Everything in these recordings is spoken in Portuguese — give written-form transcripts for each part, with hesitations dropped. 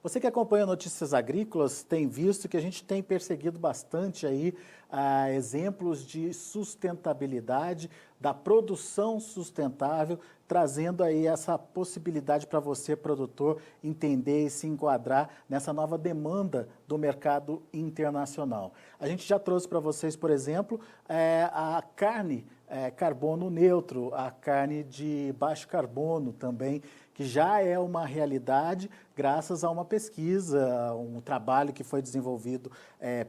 Você que acompanha Notícias Agrícolas tem visto que a gente tem perseguido bastante aí exemplos de sustentabilidade, da produção sustentável, trazendo aí essa possibilidade para você, produtor, entender e se enquadrar nessa nova demanda do mercado internacional. A gente já trouxe para vocês, por exemplo, a carne carbono neutro, a carne de baixo carbono também, que já é uma realidade graças a uma pesquisa, um trabalho que foi desenvolvido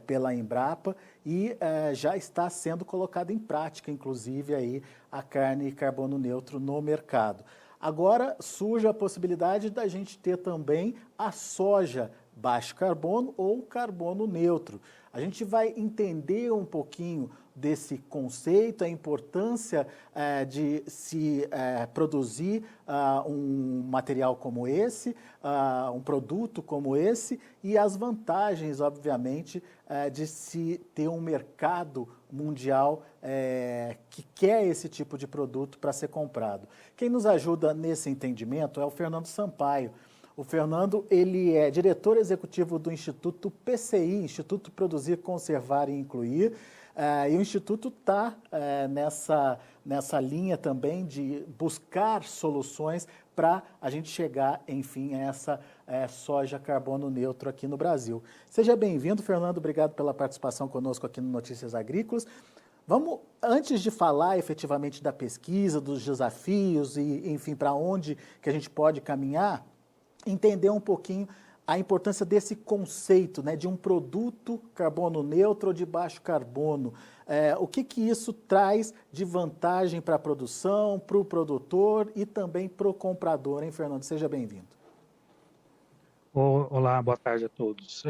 pela Embrapa e já está sendo colocado em prática, inclusive, aí, a carne carbono neutro no mercado. Agora surge a possibilidade da gente ter também a soja baixo carbono ou carbono neutro. A gente vai entender um pouquinho desse conceito, a importância de se produzir um material como esse, um produto como esse e as vantagens, obviamente, de se ter um mercado mundial que quer esse tipo de produto para ser comprado. Quem nos ajuda nesse entendimento é o Fernando Sampaio. O Fernando, ele é diretor executivo do Instituto PCI, Instituto Produzir, Conservar e Incluir, e o Instituto está nessa linha também de buscar soluções para a gente chegar, enfim, a essa soja carbono neutro aqui no Brasil. Seja bem-vindo, Fernando, obrigado pela participação conosco aqui no Notícias Agrícolas. Vamos, antes de falar efetivamente da pesquisa, dos desafios e, enfim, para onde que a gente pode caminhar, entender um pouquinho a importância desse conceito, né, de um produto carbono neutro ou de baixo carbono. O que isso traz de vantagem para a produção, para o produtor e também para o comprador, hein, Fernando? Seja bem-vindo. Olá, boa tarde a todos.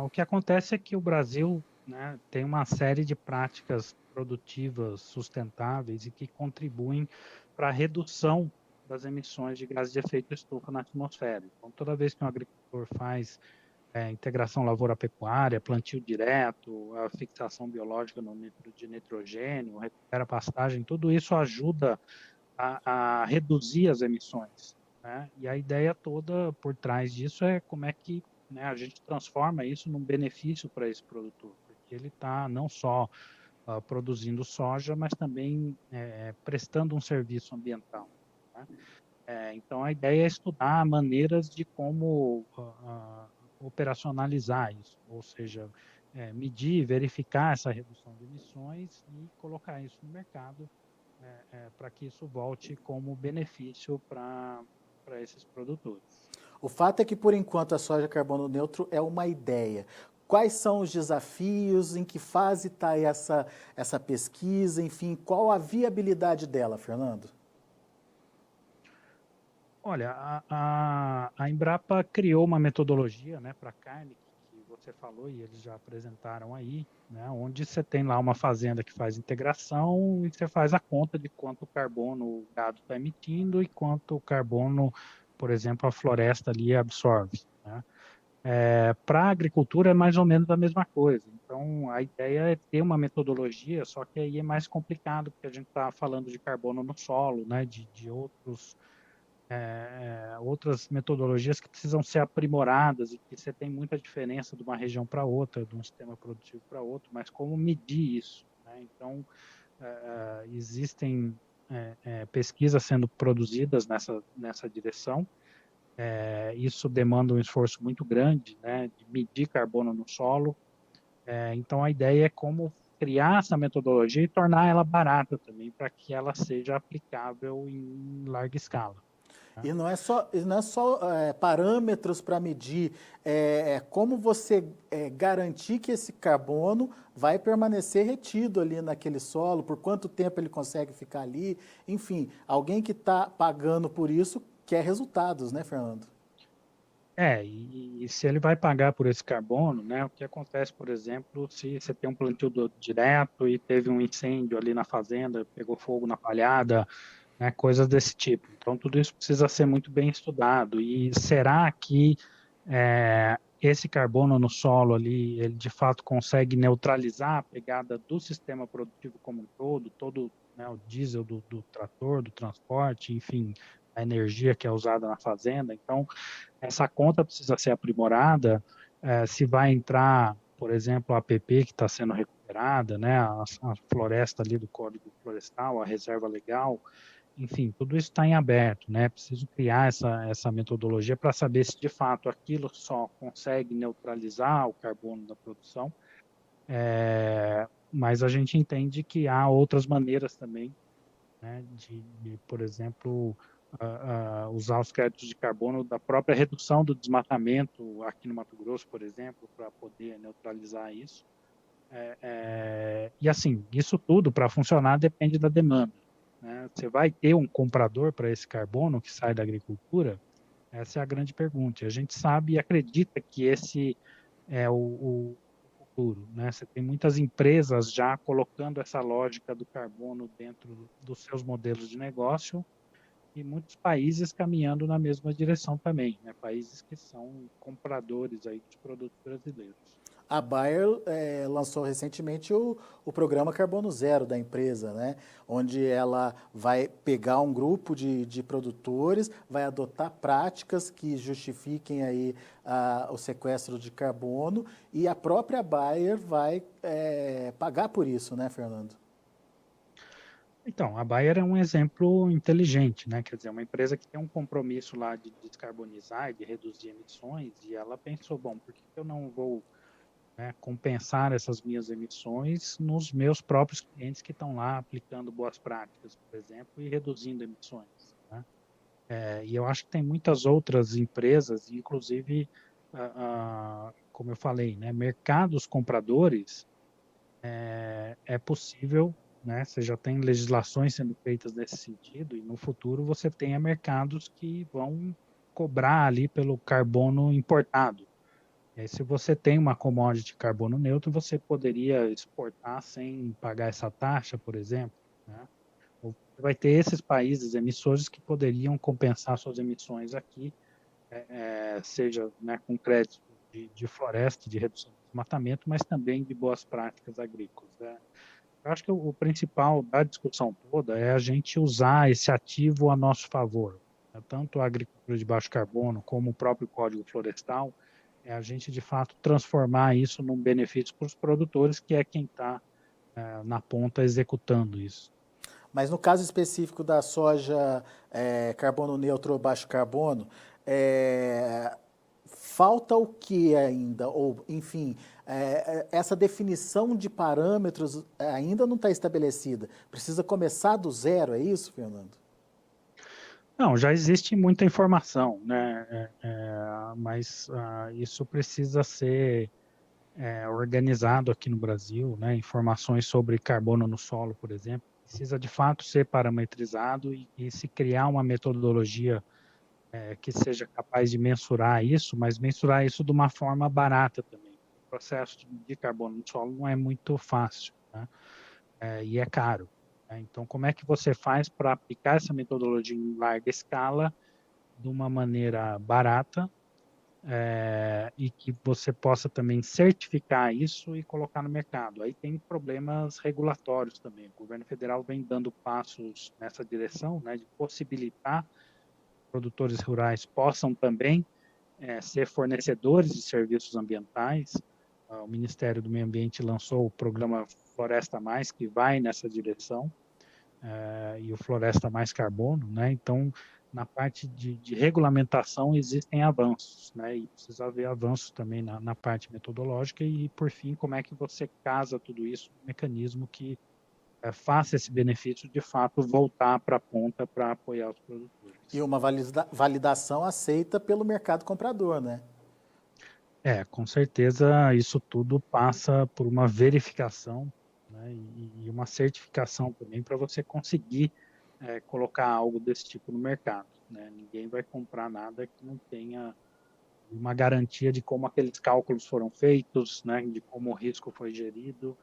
O que acontece é que o Brasil, né, tem uma série de práticas produtivas sustentáveis e que contribuem para a redução das emissões de gases de efeito estufa na atmosfera. Então, toda vez que um agricultor faz integração lavoura-pecuária, plantio direto, a fixação biológica de nitrogênio, recupera a pastagem, tudo isso ajuda a reduzir as emissões, né? E a ideia toda por trás disso é como é que, né, a gente transforma isso num benefício para esse produtor, porque ele está não só produzindo soja, mas também prestando um serviço ambiental, né? Então, a ideia é estudar maneiras de como operacionalizar isso, ou seja, medir, verificar essa redução de emissões e colocar isso no mercado para que isso volte como benefício para esses produtores. O fato é que, por enquanto, a soja carbono neutro é uma ideia. Quais são os desafios? Em que fase está essa pesquisa? Enfim, qual a viabilidade dela, Fernando? Olha, a Embrapa criou uma metodologia, né, para carne, que você falou e eles já apresentaram aí, né, onde você tem lá uma fazenda que faz integração e você faz a conta de quanto carbono o gado está emitindo e quanto carbono, por exemplo, a floresta ali absorve, né? Para a agricultura é mais ou menos a mesma coisa. Então, a ideia é ter uma metodologia, só que aí é mais complicado, porque a gente está falando de carbono no solo, né, de outras metodologias que precisam ser aprimoradas e que você tem muita diferença de uma região para outra, de um sistema produtivo para outro, mas como medir isso, né? Então, existem pesquisas sendo produzidas nessa direção. Isso demanda um esforço muito grande, né, de medir carbono no solo. Então, a ideia é como criar essa metodologia e tornar ela barata também, para que ela seja aplicável em larga escala, né? E não é só parâmetros para medir, como você garantir que esse carbono vai permanecer retido ali naquele solo, por quanto tempo ele consegue ficar ali, enfim, alguém que está pagando por isso quer resultados, né, Fernando? E se ele vai pagar por esse carbono, né? O que acontece, por exemplo, se você tem um plantio direto e teve um incêndio ali na fazenda, pegou fogo na palhada, né? Coisas desse tipo. Então, tudo isso precisa ser muito bem estudado. E será que esse carbono no solo ali, ele de fato consegue neutralizar a pegada do sistema produtivo como um todo, né, o diesel do trator, do transporte, enfim, a energia que é usada na fazenda? Então, essa conta precisa ser aprimorada, se vai entrar, por exemplo, a APP que está sendo recuperada, né, a floresta ali do Código Florestal, a reserva legal, enfim, tudo isso está em aberto, né? Preciso criar essa metodologia para saber se de fato aquilo só consegue neutralizar o carbono da produção, mas a gente entende que há outras maneiras também, né, por exemplo, usar os créditos de carbono da própria redução do desmatamento aqui no Mato Grosso, por exemplo, para poder neutralizar isso. E assim, isso tudo para funcionar depende da demanda, né? Você vai ter um comprador para esse carbono que sai da agricultura? Essa é a grande pergunta. A gente sabe e acredita que esse é o futuro, né? Você tem muitas empresas já colocando essa lógica do carbono dentro dos seus modelos de negócio e muitos países caminhando na mesma direção também, né? Países que são compradores aí dos produtos brasileiros. A Bayer lançou recentemente o programa Carbono Zero da empresa, né? Onde ela vai pegar um grupo de produtores, vai adotar práticas que justifiquem aí o sequestro de carbono e a própria Bayer vai pagar por isso, né, Fernando? Então, a Bayer é um exemplo inteligente, né? Quer dizer, uma empresa que tem um compromisso lá de descarbonizar e de reduzir emissões, e ela pensou, bom, por que eu não vou, né, compensar essas minhas emissões nos meus próprios clientes que estão lá aplicando boas práticas, por exemplo, e reduzindo emissões, né? E eu acho que tem muitas outras empresas, inclusive, como eu falei, né, mercados compradores, é possível, né? Você já tem legislações sendo feitas nesse sentido, e no futuro você tenha mercados que vão cobrar ali pelo carbono importado. E aí, se você tem uma commodity carbono neutro, você poderia exportar sem pagar essa taxa, por exemplo, né? Ou você vai ter esses países emissores que poderiam compensar suas emissões aqui, seja, né, com crédito de floresta, de redução do desmatamento, mas também de boas práticas agrícolas, né? Eu acho que o principal da discussão toda é a gente usar esse ativo a nosso favor, né? Tanto a agricultura de baixo carbono como o próprio Código Florestal, é a gente de fato transformar isso num benefício para os produtores, que é quem está na ponta executando isso. Mas no caso específico da soja carbono neutro ou baixo carbono, falta o que ainda? Ou, enfim, essa definição de parâmetros ainda não está estabelecida. Precisa começar do zero, é isso, Fernando? Não, já existe muita informação, né? Mas isso precisa ser organizado aqui no Brasil, né? Informações sobre carbono no solo, por exemplo, precisa de fato ser parametrizado e se criar uma metodologia que seja capaz de mensurar isso, mas mensurar isso de uma forma barata também. O processo de medir carbono no solo não é muito fácil, né? E é caro, né? Então, como é que você faz para aplicar essa metodologia em larga escala de uma maneira barata, e que você possa também certificar isso e colocar no mercado? Aí tem problemas regulatórios também. O governo federal vem dando passos nessa direção, né, de possibilitar produtores rurais possam também ser fornecedores de serviços ambientais. O Ministério do Meio Ambiente lançou o programa Floresta Mais, que vai nessa direção, e o Floresta Mais Carbono, né? Então, na parte de regulamentação existem avanços, né? E precisa haver avanços também na parte metodológica e, por fim, como é que você casa tudo isso num mecanismo que faça esse benefício de fato voltar para a ponta para apoiar os E produtores. uma validação aceita pelo mercado comprador, né? Com certeza isso tudo passa por uma verificação, né, e uma certificação também para você conseguir colocar algo desse tipo no mercado, né? Ninguém vai comprar nada que não tenha uma garantia de como aqueles cálculos foram feitos, né, de como o risco foi gerido,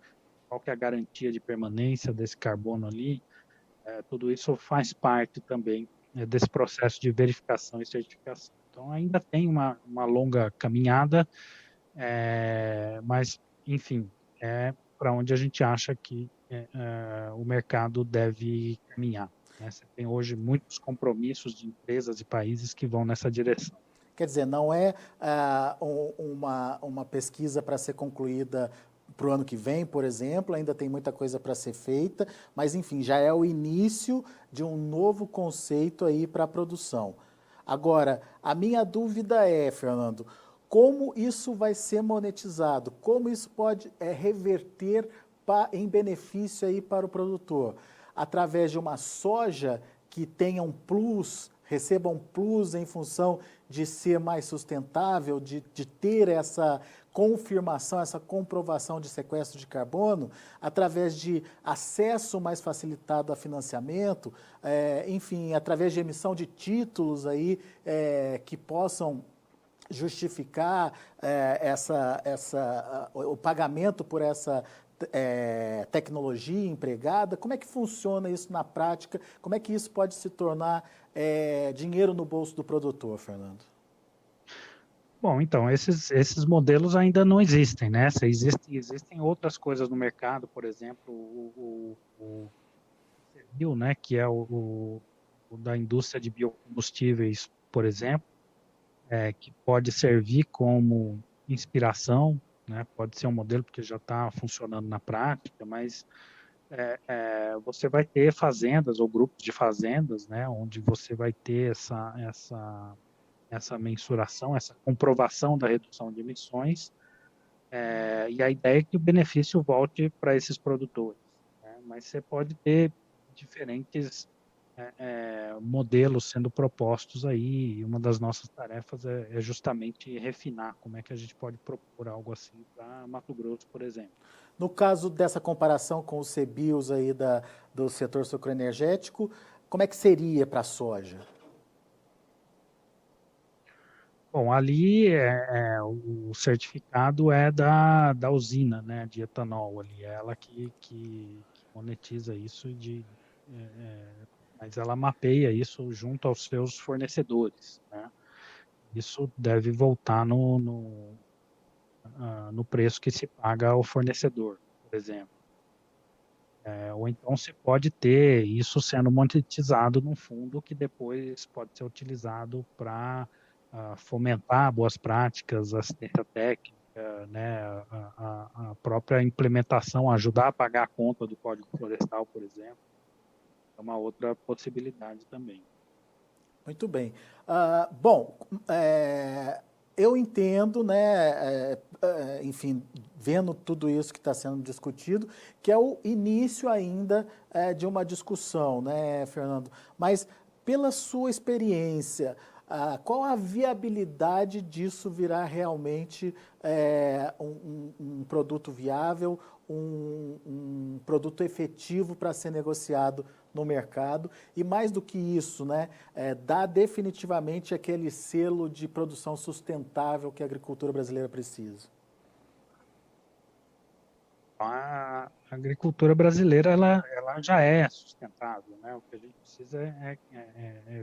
qual que é a garantia de permanência desse carbono ali. Tudo isso faz parte também, desse processo de verificação e certificação. Então ainda tem uma longa caminhada, mas, enfim, é para onde a gente acha que o mercado deve caminhar, né? Você tem hoje muitos compromissos de empresas e países que vão nessa direção. Quer dizer, não é uma pesquisa para ser concluída para o ano que vem, por exemplo, ainda tem muita coisa para ser feita, mas enfim, já é o início de um novo conceito aí para a produção. Agora, a minha dúvida é, Fernando, como isso vai ser monetizado? Como isso pode reverter em benefício aí para o produtor? Através de uma soja que tenha um plus, receba um plus em função de ser mais sustentável, de ter essa confirmação, essa comprovação de sequestro de carbono, através de acesso mais facilitado a financiamento, enfim, através de emissão de títulos aí que possam justificar o pagamento por essa tecnologia empregada. Como é que funciona isso na prática? Como é que isso pode se tornar dinheiro no bolso do produtor, Fernando? Bom, então, esses modelos ainda não existem, né? Existem outras coisas no mercado, por exemplo, o CBIO, né, que é o da indústria de biocombustíveis, por exemplo, que pode servir como inspiração, né? Pode ser um modelo porque já está funcionando na prática, mas você vai ter fazendas ou grupos de fazendas, né, onde você vai ter essa mensuração, essa comprovação da redução de emissões, e a ideia é que o benefício volte para esses produtores, né? Mas você pode ter diferentes modelos sendo propostos aí, e uma das nossas tarefas é justamente refinar como é que a gente pode propor algo assim para Mato Grosso, por exemplo. No caso dessa comparação com os CBIOS aí do setor sucroenergético, como é que seria para a soja? Bom, ali o certificado é da usina, né, de etanol ali, é ela que monetiza isso mas ela mapeia isso junto aos seus fornecedores, né? Isso deve voltar no preço que se paga ao fornecedor, por exemplo. Ou então se pode ter isso sendo monetizado num fundo que depois pode ser utilizado para fomentar boas práticas, assistência técnica, né, a própria implementação, ajudar a pagar a conta do Código Florestal, por exemplo, é uma outra possibilidade também. Muito bem. Bom, eu entendo, né, enfim, vendo tudo isso que está sendo discutido, que é o início ainda de uma discussão, né, Fernando? Mas pela sua experiência, qual a viabilidade disso virar realmente um produto viável, um produto efetivo para ser negociado no mercado? E mais do que isso, né, dar definitivamente aquele selo de produção sustentável que a agricultura brasileira precisa? A agricultura brasileira ela já é sustentável, né? O que a gente precisa é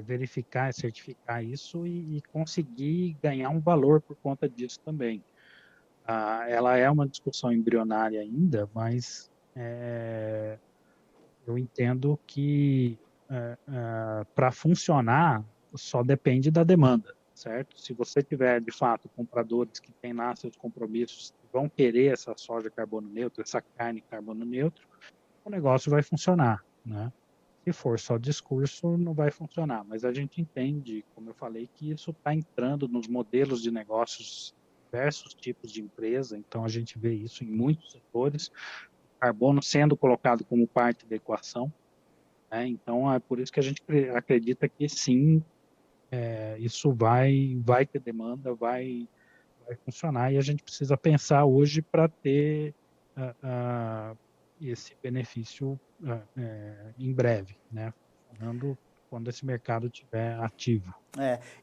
verificar, é certificar isso e conseguir ganhar um valor por conta disso também. Ela é uma discussão embrionária ainda, mas eu entendo que para funcionar só depende da demanda, certo? Se você tiver, de fato, compradores que têm lá seus compromissos, que vão querer essa soja carbono neutro, essa carne carbono neutro, o negócio vai funcionar, né? Se for só discurso, não vai funcionar. Mas a gente entende, como eu falei, que isso está entrando nos modelos de negócios, diversos tipos de empresa. Então, a gente vê isso em muitos setores, carbono sendo colocado como parte da equação, né? Então, é por isso que a gente acredita que sim, isso vai ter demanda, vai funcionar, e a gente precisa pensar hoje para ter esse benefício em breve, né? Funcionando quando esse mercado estiver ativo.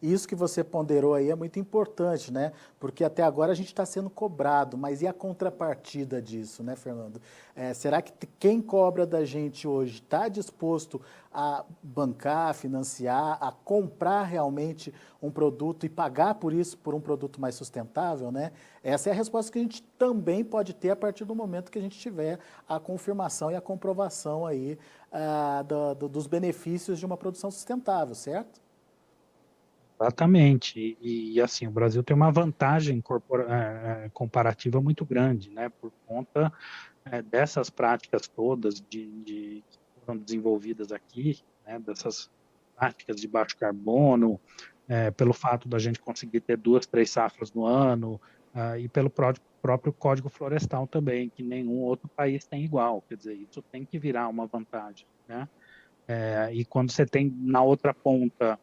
Isso que você ponderou aí é muito importante, né? Porque até agora a gente está sendo cobrado, mas e a contrapartida disso, né, Fernando? Será que quem cobra da gente hoje está disposto a bancar, a financiar, a comprar realmente um produto e pagar por isso, por um produto mais sustentável, né? Essa é a resposta que a gente também pode ter a partir do momento que a gente tiver a confirmação e a comprovação aí dos benefícios de uma produção sustentável, certo? Exatamente. Assim, o Brasil tem uma vantagem comparativa muito grande, né? Por conta dessas práticas todas que foram desenvolvidas aqui, né? Dessas práticas de baixo carbono, pelo fato da gente conseguir ter 2, 3 safras no ano, e pelo próprio Código Florestal também, que nenhum outro país tem igual. Quer dizer, isso tem que virar uma vantagem, né? E quando você tem na outra ponta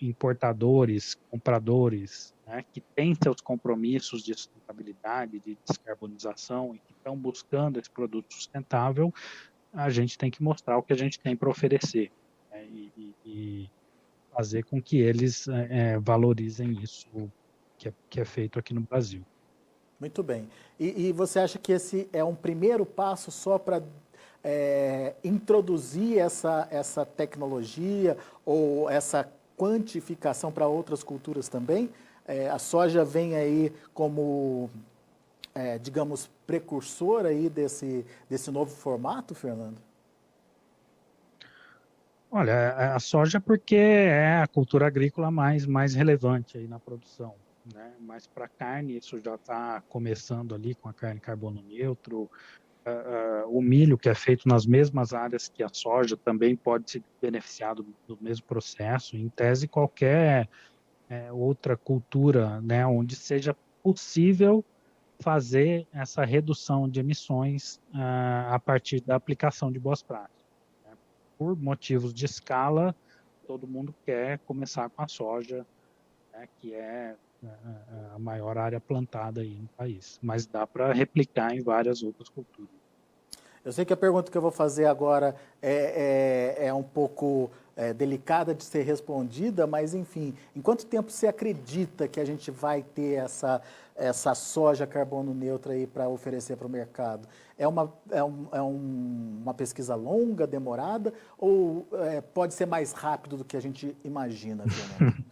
importadores, compradores, né, que têm seus compromissos de sustentabilidade, de descarbonização e que estão buscando esse produto sustentável, a gente tem que mostrar o que a gente tem para oferecer, né, e fazer com que eles valorizem isso que é feito aqui no Brasil. Muito bem. E você acha que esse é um primeiro passo só para introduzir essa tecnologia ou essa quantificação para outras culturas também? A soja vem aí como, digamos, precursor aí desse novo formato, Fernando? Olha, a soja porque é a cultura agrícola mais relevante aí na produção, né? Mas para carne isso já está começando ali com a carne carbono neutro. O milho, que é feito nas mesmas áreas que a soja, também pode se beneficiar do mesmo processo. Em tese, qualquer outra cultura, né, onde seja possível fazer essa redução de emissões a partir da aplicação de boas práticas, né? Por motivos de escala, todo mundo quer começar com a soja, né, que é a maior área plantada aí no país, mas dá para replicar em várias outras culturas. Eu sei que a pergunta que eu vou fazer agora é um pouco delicada de ser respondida, mas enfim, em quanto tempo você acredita que a gente vai ter essa soja carbono neutra aí para oferecer para o mercado? Uma pesquisa longa, demorada, ou pode ser mais rápido do que a gente imagina, Fernando?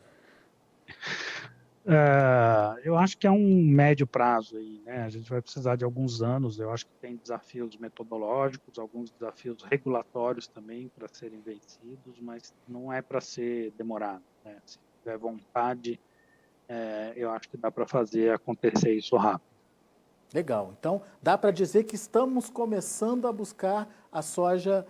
Eu acho que é um médio prazo aí, né? A gente vai precisar de alguns anos. Eu acho que tem desafios metodológicos, alguns desafios regulatórios também para serem vencidos, mas não é para ser demorado, né? Se tiver vontade, eu acho que dá para fazer acontecer isso rápido. Legal. Então, dá para dizer que estamos começando a buscar a soja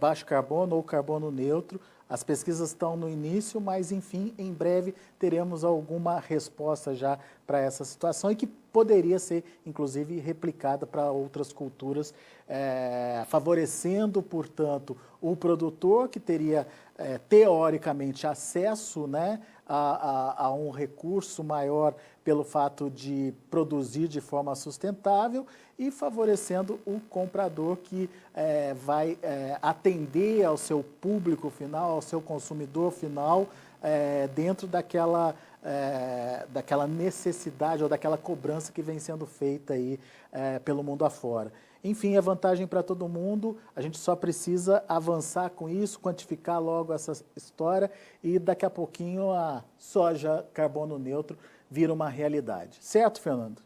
baixo carbono ou carbono neutro. As pesquisas estão no início, mas, enfim, em breve teremos alguma resposta já para essa situação e que poderia ser, inclusive, replicada para outras culturas, favorecendo, portanto, o produtor que teria, teoricamente, acesso, né, a um recurso maior pelo fato de produzir de forma sustentável e favorecendo o comprador que vai atender ao seu público final, ao seu consumidor final, dentro daquela necessidade ou daquela cobrança que vem sendo feita aí pelo mundo afora. Enfim, é vantagem para todo mundo, a gente só precisa avançar com isso, quantificar logo essa história e daqui a pouquinho a soja carbono neutro vira uma realidade. Certo, Fernando?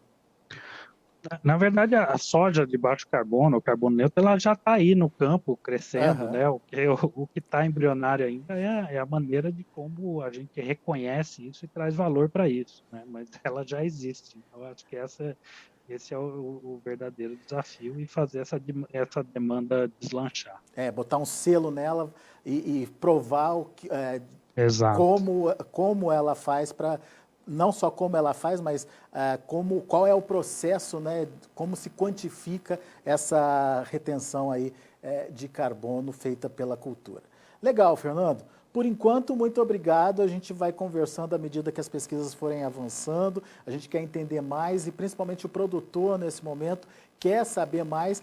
Na verdade, a soja de baixo carbono, o carbono neutro, ela já está aí no campo crescendo, Aham. né? O que está embrionário ainda é a maneira de como a gente reconhece isso e traz valor para isso, né? Mas ela já existe. Então, acho que esse é o verdadeiro desafio e fazer essa demanda deslanchar. Botar um selo nela e provar Exato. como ela faz para não só como ela faz, mas qual é o processo, né, como se quantifica essa retenção aí de carbono feita pela cultura. Legal, Fernando. Por enquanto, muito obrigado. A gente vai conversando à medida que as pesquisas forem avançando. A gente quer entender mais e principalmente o produtor nesse momento quer saber mais,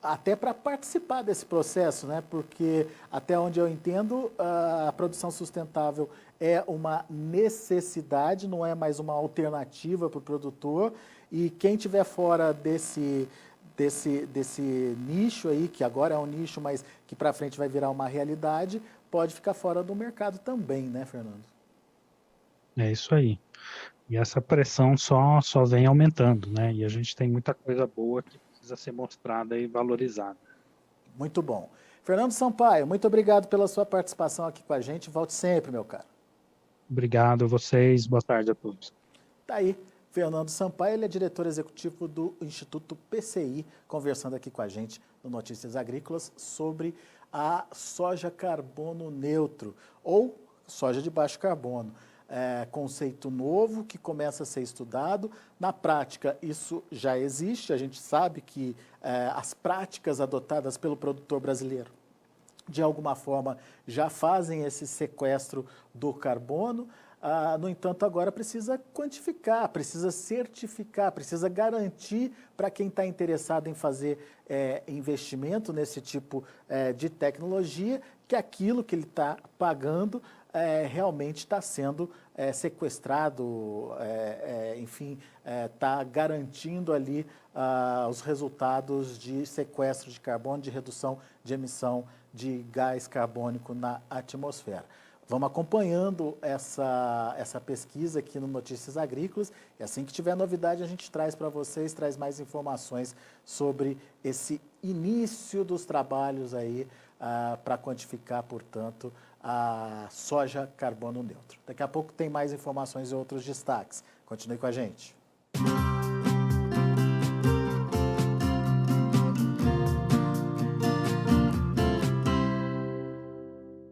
até para participar desse processo, né? Porque até onde eu entendo, a produção sustentável é uma necessidade, não é mais uma alternativa para o produtor. E quem estiver fora desse nicho aí, que agora é um nicho, mas que para frente vai virar uma realidade, pode ficar fora do mercado também, né, Fernando? É isso aí. E essa pressão só vem aumentando, né? E a gente tem muita coisa boa que precisa ser mostrada e valorizada. Muito bom. Fernando Sampaio, muito obrigado pela sua participação aqui com a gente. Volte sempre, meu caro. Obrigado a vocês, boa tarde a todos. Tá aí, Fernando Sampaio, ele é diretor executivo do Instituto PCI, conversando aqui com a gente no Notícias Agrícolas sobre a soja carbono neutro, ou soja de baixo carbono. Conceito novo que começa a ser estudado. Na prática, isso já existe, a gente sabe que as práticas adotadas pelo produtor brasileiro, de alguma forma, já fazem esse sequestro do carbono. No entanto, agora precisa quantificar, precisa certificar, precisa garantir para quem está interessado em fazer investimento nesse tipo de tecnologia, que aquilo que ele está pagando realmente está sendo sequestrado, enfim, está garantindo ali os resultados de sequestro de carbono, de redução de emissão de gás carbônico na atmosfera. Vamos acompanhando essa pesquisa aqui no Notícias Agrícolas e assim que tiver novidade a gente traz para vocês, traz mais informações sobre esse início dos trabalhos aí para quantificar, portanto, a soja carbono neutro. Daqui a pouco tem mais informações e outros destaques. Continue com a gente.